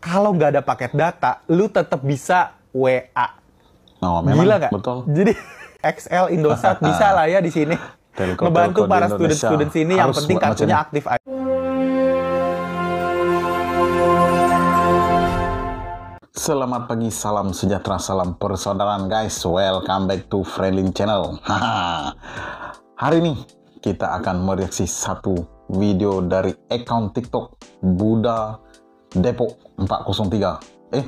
kalau nggak ada paket data, lu tetap bisa WA. Oh, memang, gila nggak? betul. Jadi XL Indosat bisa lah ya di sini. Ngebantu para student-student sini, yang penting kartunya aktif aja. Selamat pagi, salam sejahtera, salam persaudaraan guys. Welcome back to Friendly Channel. Hari ini kita akan mereaksi satu video dari account TikTok Buddha Depok 402.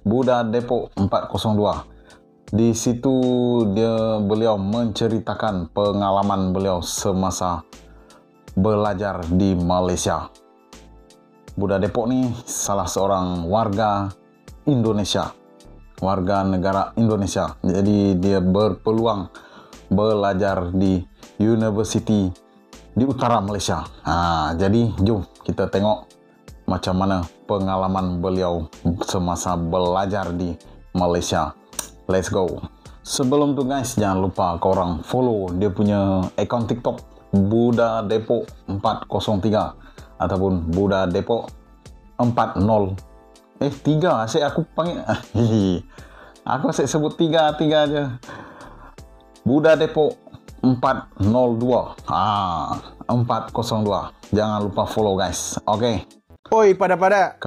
Buddha Depok 402. Di situ beliau menceritakan pengalaman beliau semasa belajar di Malaysia. Buddha Depok nih salah seorang warga Indonesia, warga negara Indonesia. Jadi dia berpeluang belajar di university di utara Malaysia. Jadi jom kita tengok macam mana pengalaman beliau semasa belajar di Malaysia. Let's go. Sebelum tuh guys, jangan lupa korang follow dia punya account TikTok Buddha Depok 403 ataupun Buddha Depok 40 3 asyik aku panggil aku asyik sebut 3 aja. Buddha Depok 402 402. Jangan lupa follow guys. Oke. Oi, pada 5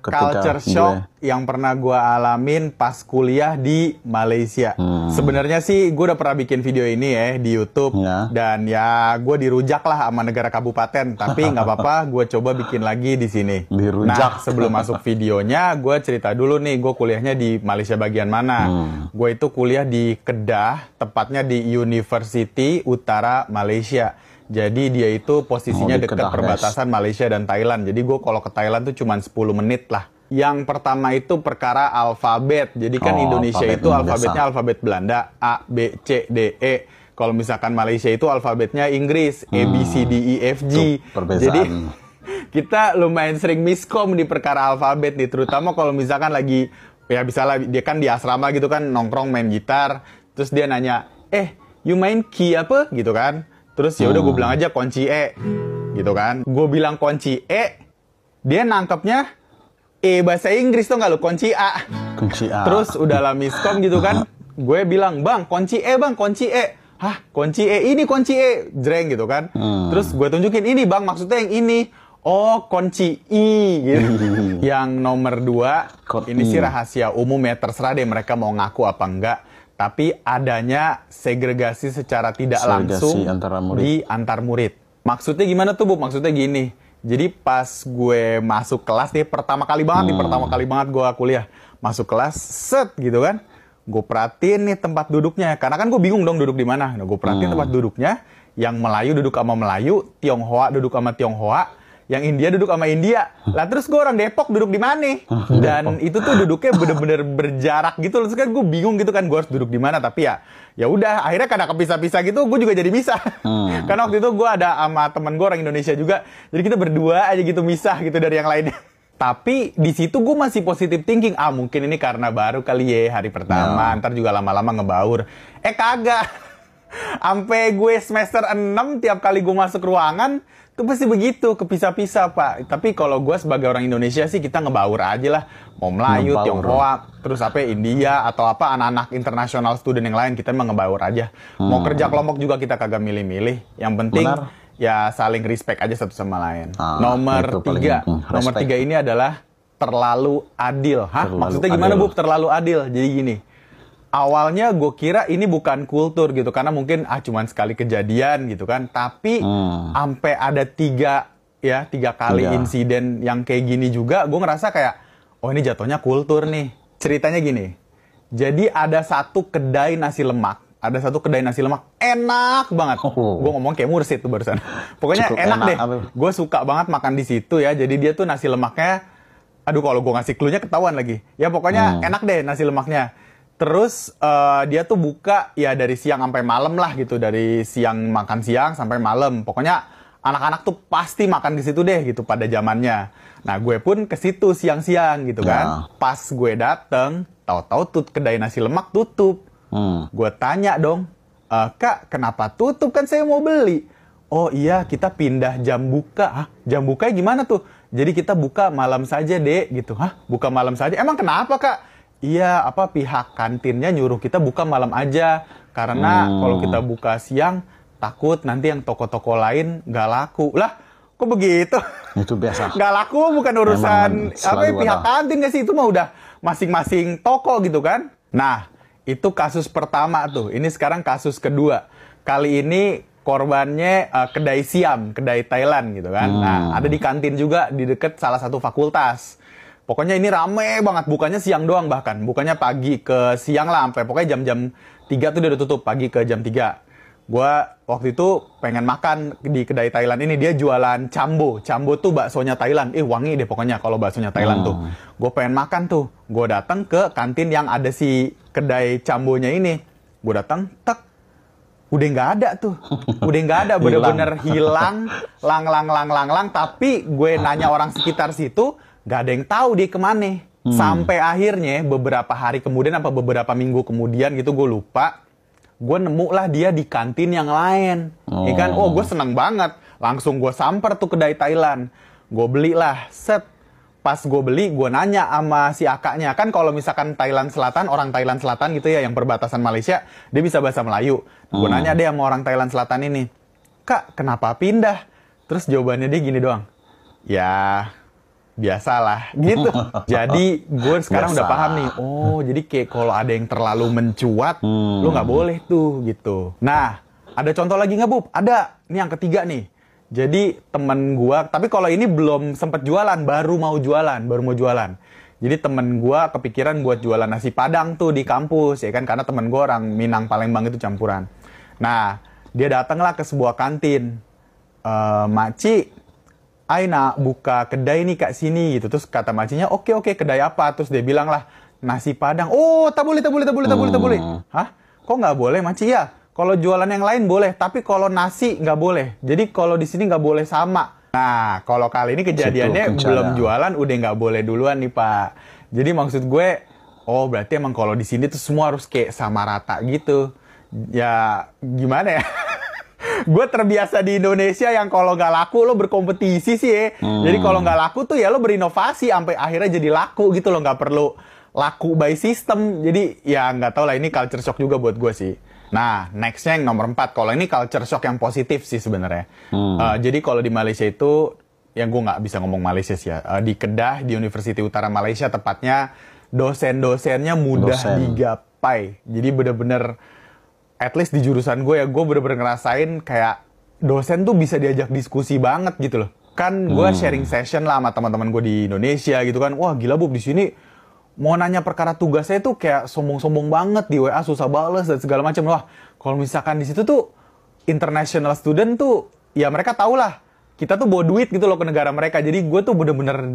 culture shock yang pernah gue alamin pas kuliah di Malaysia. Sebenarnya sih gue udah pernah bikin video ini ya di YouTube dan ya gue dirujak lah sama negara kabupaten. Tapi nggak apa-apa, gue coba bikin lagi di sini. Nah, sebelum masuk videonya, gue cerita dulu nih gue kuliahnya di Malaysia bagian mana. Gue itu kuliah di Kedah, tepatnya di University Utara Malaysia. Jadi dia itu posisinya dekat perbatasan Malaysia dan Thailand. Jadi gue kalau ke Thailand tuh cuma 10 menit lah. Yang pertama itu perkara alfabet. Jadi kan Indonesia itu alfabetnya alfabet Belanda, A, B, C, D, E. Kalau misalkan Malaysia itu alfabetnya Inggris, A, B, C, D, E, F, G. Jadi kita lumayan sering miskom di perkara alfabet nih. Terutama kalau misalkan lagi, ya misalnya dia kan di asrama gitu kan, nongkrong main gitar. Terus dia nanya, you main key apa? Gitu kan. Terus ya udah gue bilang aja kunci E, gitu kan. Gue bilang kunci E, dia nangkepnya bahasa Inggris tuh nggak lo, kunci A. Kunci A. Terus udah lah miskom gitu kan. Gue bilang, bang kunci E bang, kunci E. Hah, kunci E, ini kunci E, jreng gitu kan. Terus gue tunjukin ini bang, maksudnya yang ini. Oh, kunci I gitu. Yang nomor 2, ini sih rahasia umum ya, terserah deh mereka mau ngaku apa enggak. Tapi adanya segregasi secara tidak langsung di antar murid. Maksudnya gimana tuh Bu? Maksudnya gini. Jadi pas gue masuk kelas nih, pertama kali banget gue kuliah. Masuk kelas, set gitu kan. Gue perhatiin nih tempat duduknya. Karena kan gue bingung dong duduk di mana. Nah, gue perhatiin tempat duduknya. Yang Melayu duduk sama Melayu, Tionghoa duduk sama Tionghoa. Yang India duduk sama India. Lah terus gue orang Depok duduk di mana? Dan itu tuh duduknya bener-bener berjarak gitu. Terus kan gue bingung gitu kan gue harus duduk di mana. Tapi ya udah akhirnya karena kepisah-pisah gitu gue juga jadi misah. Karena waktu itu gue ada sama temen gue orang Indonesia juga. Jadi kita berdua aja gitu misah gitu dari yang lainnya. Tapi di situ gue masih positive thinking. Mungkin ini karena baru kali ya hari pertama. Ntar juga lama-lama ngebaur. Kagak. Sampai gue semester 6 tiap kali gue masuk ruangan itu pasti begitu, kepisah-pisah Pak. Tapi kalau gue sebagai orang Indonesia sih kita ngebaur aja lah. Mau Melayu, Tionghoa, terus India atau anak-anak internasional student yang lain, kita emang ngebaur aja. Mau kerja kelompok juga kita kagak milih-milih. Yang penting ya saling respect aja satu sama lain. Nomor 3. Nomor 3 ini adalah terlalu adil. Maksudnya gimana Bu? Terlalu adil. Jadi gini. Awalnya gue kira ini bukan kultur gitu, karena mungkin cuman sekali kejadian gitu kan. Tapi sampai ada 3 kali insiden yang kayak gini juga, gue ngerasa kayak, oh ini jatuhnya kultur nih. Ceritanya gini, jadi ada satu kedai nasi lemak, enak banget. Gue ngomong kayak Mursid tuh barusan. Pokoknya enak deh. Gue suka banget makan di situ ya. Jadi dia tuh nasi lemaknya, aduh kalau gue ngasih cluenya ketahuan lagi. Ya pokoknya enak deh nasi lemaknya. Terus dia tuh buka ya dari siang sampai malam lah gitu, dari siang makan siang sampai malam. Pokoknya anak-anak tuh pasti makan di situ deh gitu pada zamannya. Nah gue pun ke situ siang-siang gitu kan. Pas gue dateng, tahu-tahu tuh kedai nasi lemak tutup. Gue tanya dong, Kak kenapa tutup, kan saya mau beli? oh iya kita pindah jam buka. Hah, jam bukanya gimana tuh? Jadi kita buka malam saja dek gitu. Hah, buka malam saja? Emang kenapa kak? Iya, pihak kantinnya nyuruh kita buka malam aja. Karena kalau kita buka siang, takut nanti yang toko-toko lain nggak laku. Lah, kok begitu? Itu biasa. Nggak laku bukan urusan pihak kantin nggak sih? Itu mah udah masing-masing toko gitu kan? Nah, itu kasus pertama tuh. Ini sekarang kasus kedua. Kali ini korbannya kedai Siam, kedai Thailand gitu kan. Nah, ada di kantin juga di deket salah satu fakultas. Pokoknya ini rame banget, bukannya siang doang bahkan. Bukannya pagi ke siang lah, sampai pokoknya jam-jam 3 tuh dia udah tutup, pagi ke jam 3. Gua waktu itu pengen makan di kedai Thailand ini, dia jualan cambo. Cambo tuh baksonya Thailand. Wangi deh pokoknya kalau baksonya Thailand tuh. Gue pengen makan tuh. Gue datang ke kantin yang ada si kedai cambonya ini. Gue datang, tek. Udah nggak ada tuh. Udah nggak ada, bener-bener hilang. Lang. Tapi gue nanya orang sekitar situ, nggak ada yang tahu dia kemana. Sampai akhirnya beberapa hari kemudian, apa beberapa minggu kemudian gitu, gue lupa. Gue nemu lah dia di kantin yang lain. Ya kan? Oh, gue seneng banget. Langsung gue samper tuh kedai Thailand. Gue belilah, set. Pas gue beli, gue nanya sama si akaknya. Kan kalau misalkan Thailand Selatan, orang Thailand Selatan gitu ya, yang perbatasan Malaysia, dia bisa bahasa Melayu. Gue nanya deh sama orang Thailand Selatan ini, Kak, kenapa pindah? Terus jawabannya dia gini doang, ya biasalah gitu. Jadi gue sekarang udah paham nih, oh jadi kayak kalau ada yang terlalu mencuat, lu nggak boleh tuh gitu. Nah, ada contoh lagi nggak, Bub? Ada, ini yang ketiga nih. Jadi temen gua, tapi kalau ini belum sempet jualan, baru mau jualan. Jadi temen gua kepikiran buat jualan nasi Padang tuh di kampus, ya kan? Karena temen gua orang Minang Palembang itu campuran. Nah, dia datanglah ke sebuah kantin. Makci, Aina buka kedai nih kak sini gitu. Terus kata makcinya, oke, kedai apa? Terus dia bilang lah, nasi Padang. Oh, tak boleh. Hah? Kok nggak boleh, Makci? Ya, kalau jualan yang lain boleh, tapi kalau nasi nggak boleh. Jadi kalau di sini nggak boleh sama. Nah, kalau kali ini kejadiannya belum jualan, udah nggak boleh duluan nih Pak. Jadi maksud gue, oh berarti emang kalau di sini tuh semua harus kayak sama rata gitu. Ya gimana ya? Gue terbiasa di Indonesia yang kalau nggak laku lo berkompetisi sih ya. Jadi kalau nggak laku tuh ya lo berinovasi sampai akhirnya jadi laku gitu loh. Nggak perlu laku by system. Jadi ya nggak tau lah, ini culture shock juga buat gue sih. Nah, nextnya yang nomor 4. Kalau ini culture shock yang positif sih sebenarnya. Jadi kalau di Malaysia itu, yang gue nggak bisa ngomong Malaysia sih ya. Di Kedah, di Universiti Utara Malaysia tepatnya, dosen-dosennya mudah digapai. Jadi bener-bener, at least di jurusan gue ya, gue bener-bener ngerasain kayak dosen tuh bisa diajak diskusi banget gitu loh. Kan gue sharing session lah sama teman-teman gue di Indonesia gitu kan. Wah gila Bub, di sini mau nanya perkara tugasnya tuh kayak sombong-sombong banget, di WA susah bales dan segala macam. Wah, kalau misalkan di situ tuh international student tuh ya mereka tahu lah kita tuh bawa duit gitu loh ke negara mereka. Jadi gue tuh bener-bener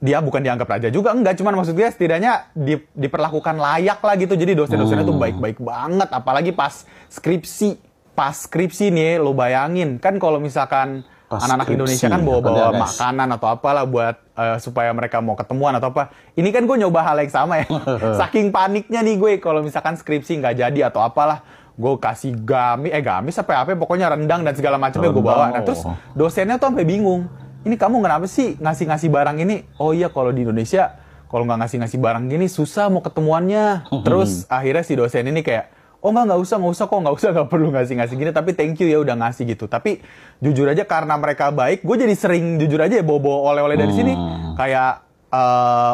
dia bukan dianggap raja juga, enggak, cuman maksudnya setidaknya diperlakukan layak lah gitu. Jadi dosen-dosennya tuh baik-baik banget, apalagi pas skripsi. Pas skripsi nih lo bayangin kan, kalau misalkan anak-anak Indonesia kan bawa-bawa makanan atau apalah buat supaya mereka mau ketemuan atau apa. Ini kan gue nyoba hal yang sama ya. Saking paniknya nih gue kalau misalkan skripsi nggak jadi atau apalah, gue kasih gamis apa pokoknya rendang dan segala macamnya gue bawa. Nah terus dosennya tuh sampai bingung. Ini kamu kenapa sih ngasih barang ini? Oh iya, kalau di Indonesia kalau nggak ngasih barang gini susah mau ketemuannya. Terus akhirnya si dosen ini kayak, oh nggak usah nggak perlu ngasih gini, tapi thank you ya udah ngasih gitu. Tapi jujur aja karena mereka baik, gue jadi sering jujur aja ya bawa oleh-oleh dari sini. Kayak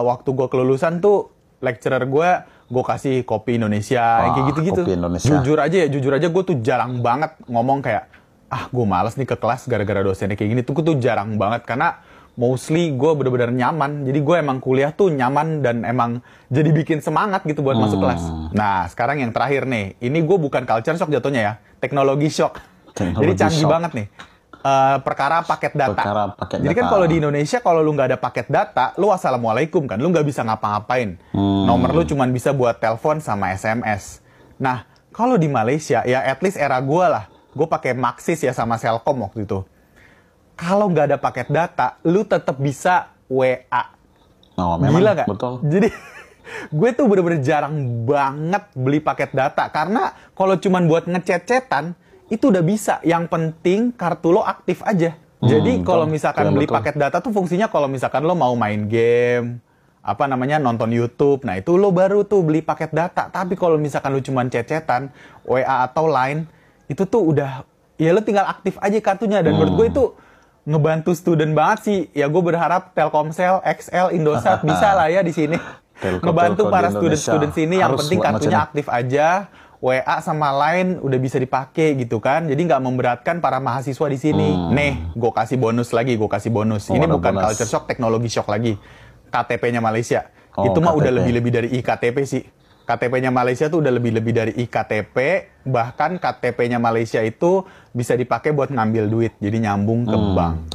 waktu gue kelulusan tuh lecturer gue kasih kopi Indonesia, kayak gitu-gitu. Jujur aja gue tuh jarang banget ngomong kayak, gue males nih ke kelas gara-gara dosennya kayak gini. Tuh gue tuh jarang banget karena mostly gue bener-bener nyaman. Jadi gue emang kuliah tuh nyaman dan emang jadi bikin semangat gitu buat masuk kelas. Nah, sekarang yang terakhir nih. Ini gue bukan culture shock jatuhnya ya. Teknologi shock. Jadi canggih banget nih. Perkara paket data. Jadi kan kalau di Indonesia, kalau lu nggak ada paket data, lu assalamualaikum kan. Lu nggak bisa ngapa-ngapain. Nomor lu cuma bisa buat telepon sama SMS. Nah, kalau di Malaysia, ya at least era gue lah. Gue pakai Maxis ya sama Celcom waktu itu. Kalau nggak ada paket data, lu tetap bisa WA. Oh, memang, gila nggak? Betul. Jadi gue tuh bener-bener jarang banget beli paket data. Karena kalau cuman buat ngechat-chatan, itu udah bisa. Yang penting kartu lo aktif aja. Jadi kalau misalkan beli paket data tuh fungsinya kalau misalkan lo mau main game, nonton YouTube, nah itu lo baru tuh beli paket data. Tapi kalau misalkan lo cuman chat-chatan, WA atau Line, itu tuh udah, ya lo tinggal aktif aja kartunya. Dan menurut gue itu ngebantu student banget sih. Ya gue berharap Telkomsel, XL, Indosat bisa lah ya di sini. Ngebantu para student sini, yang penting kartunya aktif aja. WA sama Line udah bisa dipakai gitu kan. Jadi nggak memberatkan para mahasiswa di sini. Nih, gue kasih bonus lagi, Ini bukan culture shock, teknologi shock lagi. KTP-nya Malaysia. Itu mah udah lebih-lebih dari iKTP sih. KTP-nya Malaysia tuh udah lebih-lebih dari iKTP. Bahkan KTP-nya Malaysia itu bisa dipakai buat ngambil duit. Jadi nyambung ke bank.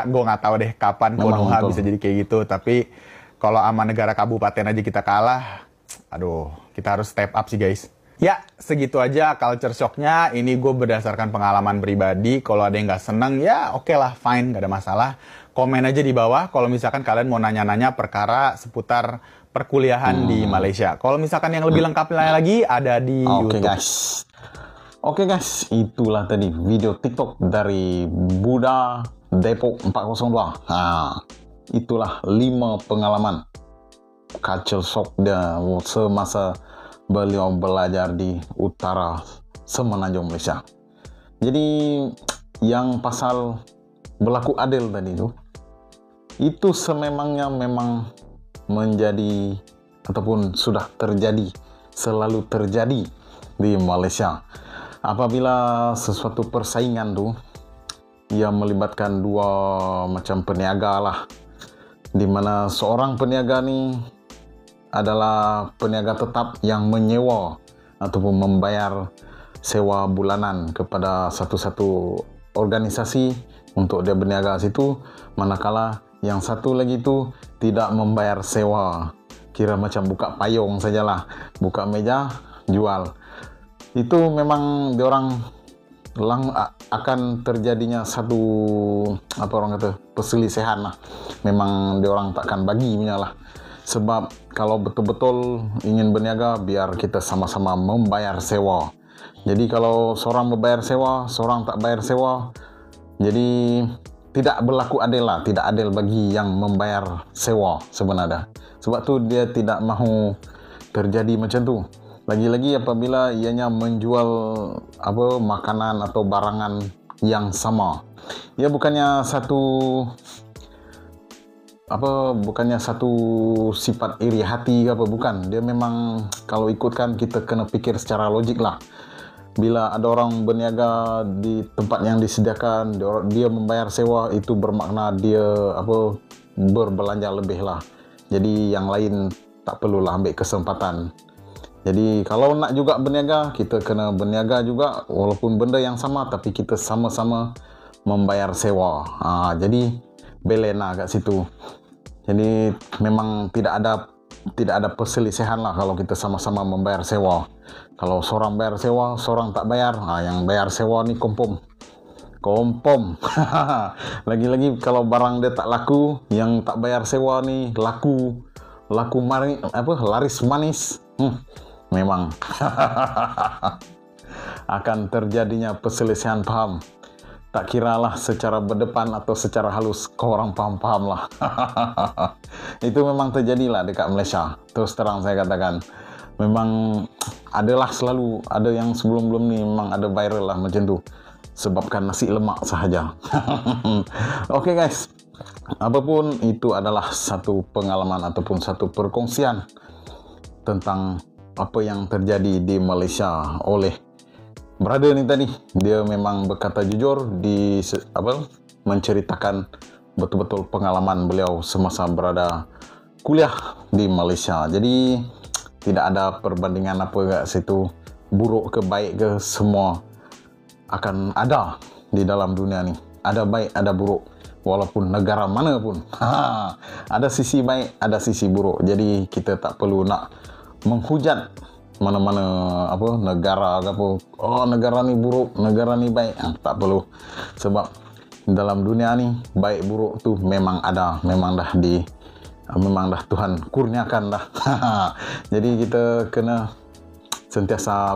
Gue nggak tahu deh kapan Konoha bisa jadi kayak gitu. Tapi kalau sama negara kabupaten aja kita kalah, aduh, kita harus step up sih guys. Ya, segitu aja culture shock-nya. Ini gue berdasarkan pengalaman pribadi. Kalau ada yang nggak seneng, ya oke lah, fine, nggak ada masalah. Komen aja di bawah kalau misalkan kalian mau nanya-nanya perkara seputar perkuliahan di Malaysia. Kalau misalkan yang lebih lengkap lagi, ada di YouTube. Oke guys, itulah tadi video TikTok dari Buddha Depok 402. Nah, itulah 5 pengalaman culture shock dia semasa beliau belajar di utara Semenanjung Malaysia. Jadi yang pasal berlaku adil tadi itu sememangnya memang menjadi ataupun sudah terjadi, selalu terjadi di Malaysia. Apabila sesuatu persaingan yang melibatkan dua macam peniaga lah, di mana seorang peniaga nih adalah peniaga tetap yang menyewa ataupun membayar sewa bulanan kepada satu-satu organisasi untuk dia berniaga situ, manakala yang satu lagi itu tidak membayar sewa, kira macam buka payung sajalah, buka meja jual. Itu memang diorang akan terjadinya satu perselisihan lah. Memang diorang takkan bagi punya lah. Sebab kalau betul-betul ingin berniaga, biar kita sama-sama membayar sewa. Jadi kalau seorang membayar sewa, seorang tak bayar sewa, jadi tidak berlaku adil lah, tidak adil bagi yang membayar sewa sebenarnya. Sebab tu dia tidak mahu terjadi macam tu. Lagi-lagi apabila ianya menjual makanan atau barangan yang sama. Ya bukannya satu sifat iri hati bukan. Dia memang kalau ikutkan kita kena pikir secara logik lah. Bila ada orang berniaga di tempat yang disediakan, dia membayar sewa, itu bermakna dia berbelanja lebih lah. Jadi yang lain tak perlulah ambil kesempatan. Jadi kalau nak juga berniaga, kita kena berniaga juga walaupun benda yang sama, tapi kita sama-sama membayar sewa. Jadi belena kat situ. Jadi memang tidak ada perselisihan lah kalau kita sama-sama membayar sewa. Kalau seorang bayar sewa, seorang tak bayar, yang bayar sewa ni kompom. Lagi-lagi kalau barang dia tak laku, yang tak bayar sewa ni laris manis. Memang akan terjadinya perselisihan paham. Tak kiralah secara berdepan atau secara halus, kau orang paham-paham lah. Itu memang terjadilah dekat Malaysia. Terus terang saya katakan, memang selalu ada yang sebelum-belum ni memang ada viral lah macam tu. Sebabkan nasi lemak sahaja. Oke guys, apapun itu adalah satu pengalaman ataupun satu perkongsian tentang apa yang terjadi di Malaysia oleh brother ni tadi. Dia memang berkata jujur menceritakan betul-betul pengalaman beliau semasa berada kuliah di Malaysia. Jadi tidak ada perbandingan kat situ, buruk ke baik ke, semua akan ada di dalam dunia ni. Ada baik, ada buruk, walaupun negara mana pun. Ada sisi baik, ada sisi buruk. Jadi kita tak perlu nak menghujat mana-mana negara negara ni buruk, negara ni baik. Tak perlu. Sebab dalam dunia ni baik buruk tu memang ada, memang dah Tuhan kurniakan dah. Jadi kita kena sentiasa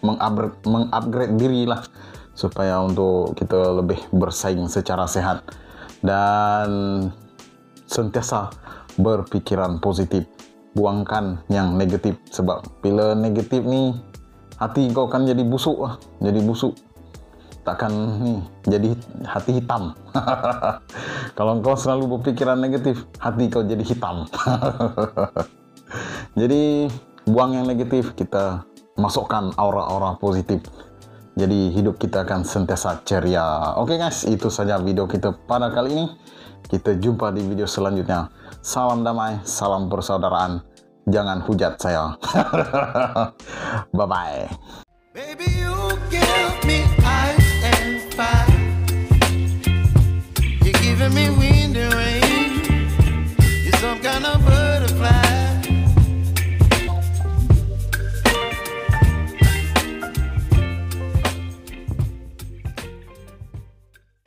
mengupgrade diri lah, supaya untuk kita lebih bersaing secara sehat dan sentiasa berpikiran positif, buangkan yang negatif. Sebab bila negatif nih, hati kau kan jadi busuk lah, takkan nih jadi hati hitam. Kalau kau selalu berpikiran negatif, hati kau jadi hitam. Jadi buang yang negatif, kita masukkan aura-aura positif, jadi hidup kita akan sentiasa ceria. Oke guys, itu saja video kita pada kali ini. Kita jumpa di video selanjutnya. Salam damai, salam persaudaraan, jangan hujat saya. Bye bye. Baby, you give me ice and fire. You're giving me